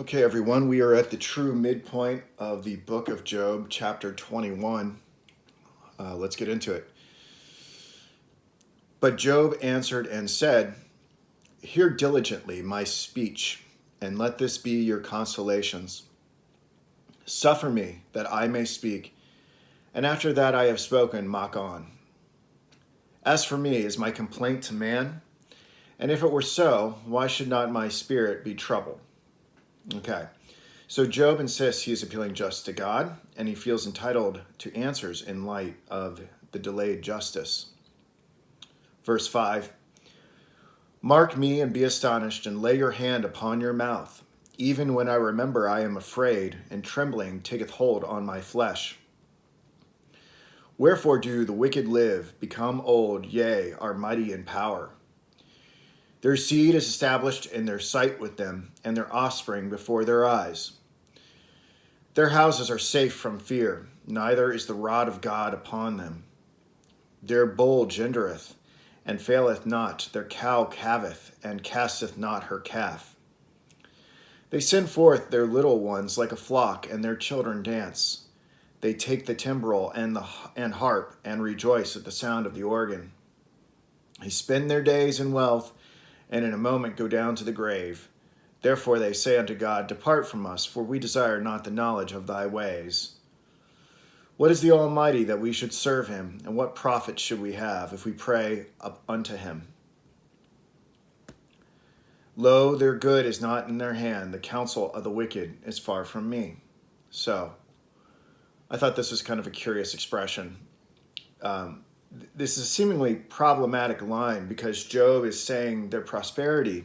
Okay, everyone, we are at the true midpoint of the book of Job, chapter 21. Let's get into it. But Job answered and said, "Hear diligently my speech, and let this be your consolations. Suffer me that I may speak, and after that I have spoken, mock on. As for me, is my complaint to man? And if it were so, why should not my spirit be troubled?" Okay. So Job insists he is appealing just to God, and he feels entitled to answers in light of the delayed justice. Verse 5, "Mark me and be astonished, and lay your hand upon your mouth. Even when I remember, I am afraid, and trembling taketh hold on my flesh. Wherefore do the wicked live, become old, yea, are mighty in power? Their seed is established in their sight with them, and their offspring before their eyes. Their houses are safe from fear, neither is the rod of God upon them. Their bull gendereth, and faileth not, their cow calveth, and casteth not her calf. They send forth their little ones like a flock, and their children dance. They take the timbrel and harp, and rejoice at the sound of the organ. They spend their days in wealth, and in a moment go down to the grave. Therefore they say unto God, Depart from us, for we desire not the knowledge of thy ways. What is the Almighty that we should serve him, and what profit should we have if we pray unto him? Lo, their good is not in their hand, the counsel of the wicked is far from me." So, I thought this was kind of a curious expression. This is a seemingly problematic line because Job is saying their prosperity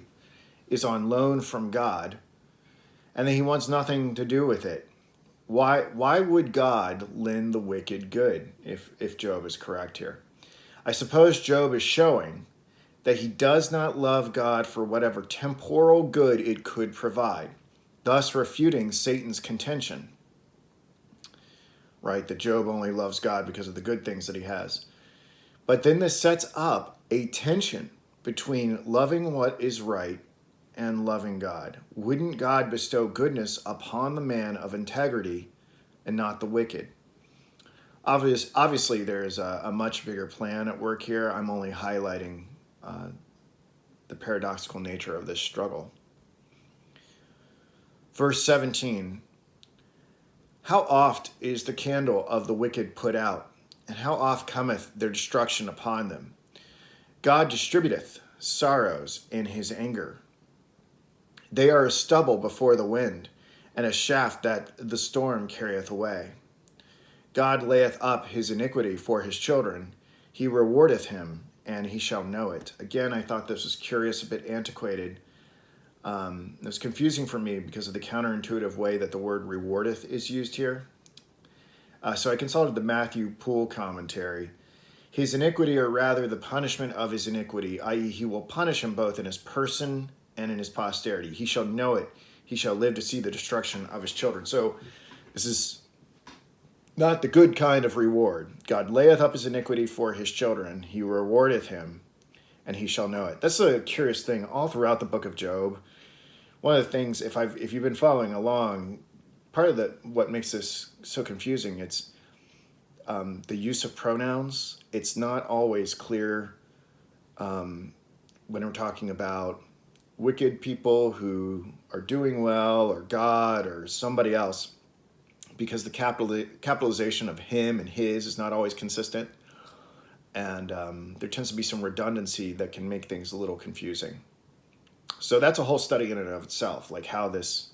is on loan from God, and that he wants nothing to do with it. Why would God lend the wicked good if Job is correct here? I suppose Job is showing that he does not love God for whatever temporal good it could provide, thus refuting Satan's contention, right? That Job only loves God because of the good things that he has. But then this sets up a tension between loving what is right and loving God. Wouldn't God bestow goodness upon the man of integrity and not the wicked? Obviously, there's a much bigger plan at work here. I'm only highlighting the paradoxical nature of this struggle. Verse 17, "How oft is the candle of the wicked put out, and how oft cometh their destruction upon them? God distributeth sorrows in his anger. They are a stubble before the wind, and a shaft that the storm carrieth away. God layeth up his iniquity for his children. He rewardeth him, and he shall know it." Again, I thought this was curious, a bit antiquated. It was confusing for me because of the counterintuitive way that the word rewardeth is used here. So I consulted the Matthew Poole commentary. "His iniquity, or rather the punishment of his iniquity, i.e. he will punish him both in his person and in his posterity. He shall know it. He shall live to see the destruction of his children." So this is not the good kind of reward. "God layeth up his iniquity for his children. He rewardeth him, and he shall know it." That's a curious thing all throughout the book of Job. One of the things, if you've been following along, part of what makes this so confusing, it's the use of pronouns. It's not always clear when we're talking about wicked people who are doing well, or God, or somebody else, because the capitalization of him and his is not always consistent, and there tends to be some redundancy that can make things a little confusing. So that's a whole study in and of itself, like how this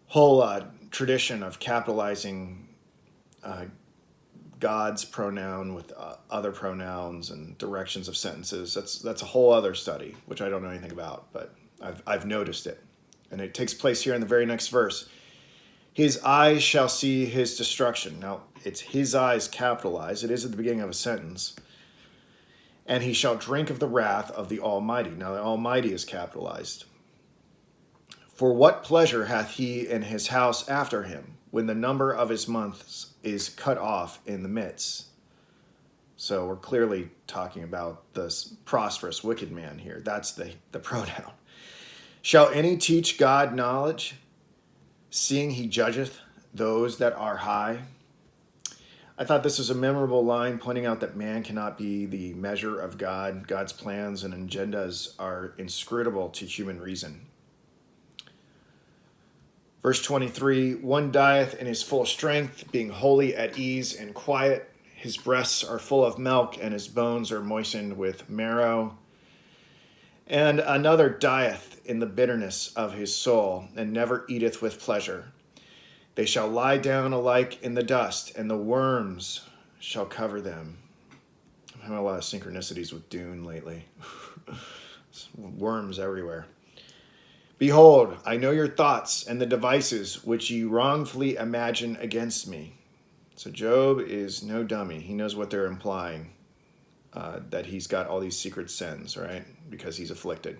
whole tradition of capitalizing God's pronoun with other pronouns and directions of sentences, that's a whole other study, which I don't know anything about, but I've noticed it. And it takes place here in the very next verse. "His eyes shall see his destruction." Now, it's his eyes capitalized. It is at the beginning of a sentence. "And he shall drink of the wrath of the Almighty." Now, the Almighty is capitalized. "For what pleasure hath he in his house after him, when the number of his months is cut off in the midst?" So we're clearly talking about this prosperous wicked man here. That's the pronoun. Shall any teach God knowledge, seeing he judgeth those that are high? I thought this was a memorable line pointing out that man cannot be the measure of God. God's plans and agendas are inscrutable to human reason. Verse 23, one dieth in his full strength, being wholly at ease and quiet. His breasts are full of milk, and his bones are moistened with marrow. And another dieth in the bitterness of his soul, and never eateth with pleasure. They shall lie down alike in the dust, and the worms shall cover them. I'm having a lot of synchronicities with Dune lately. Worms everywhere. Behold, I know your thoughts and the devices which ye wrongfully imagine against me. So Job is no dummy. He knows what they're implying, that he's got all these secret sins, right? Because he's afflicted.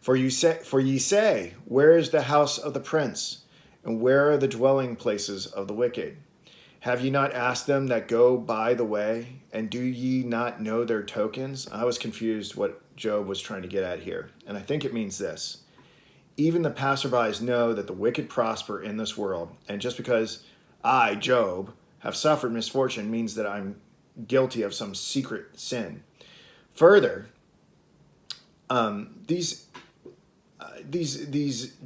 For ye say, where is the house of the prince? And where are the dwelling places of the wicked? Have ye not asked them that go by the way? And do ye not know their tokens? I was confused what Job was trying to get at here. And I think it means this. Even the passerbys know that the wicked prosper in this world. And just because I, Job, have suffered misfortune means that I'm guilty of some secret sin. Further, these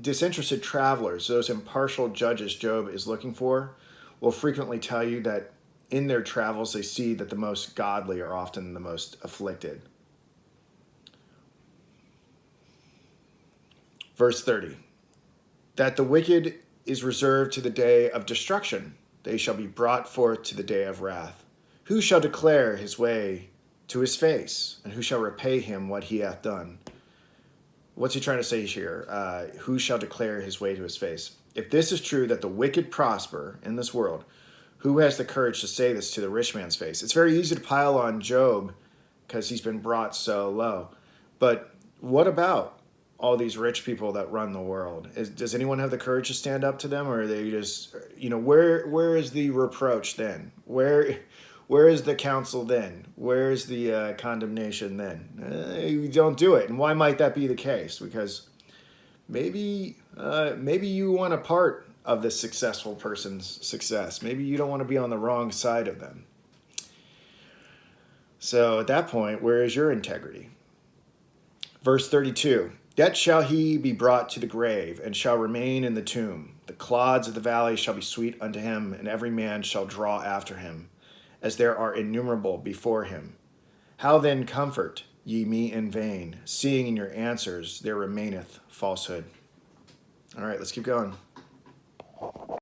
disinterested travelers, those impartial judges Job is looking for, will frequently tell you that in their travels they see that the most godly are often the most afflicted. Verse 30, that the wicked is reserved to the day of destruction. They shall be brought forth to the day of wrath. Who shall declare his way to his face? And who shall repay him what he hath done? What's he trying to say here? Who shall declare his way to his face? If this is true, that the wicked prosper in this world, who has the courage to say this to the rich man's face? It's very easy to pile on Job because he's been brought so low. But what about all these rich people that run the world? Does anyone have the courage to stand up to them, or are they just, where is the reproach then? Where is the counsel then? Where is the condemnation then? You don't do it. And why might that be the case? Because maybe you want a part of this successful person's success. Maybe you don't want to be on the wrong side of them. So at that point, where is your integrity? Verse 32, yet shall he be brought to the grave, and shall remain in the tomb. The clods of the valley shall be sweet unto him, and every man shall draw after him, as there are innumerable before him. How then comfort ye me in vain, seeing in your answers there remaineth falsehood? All right, let's keep going.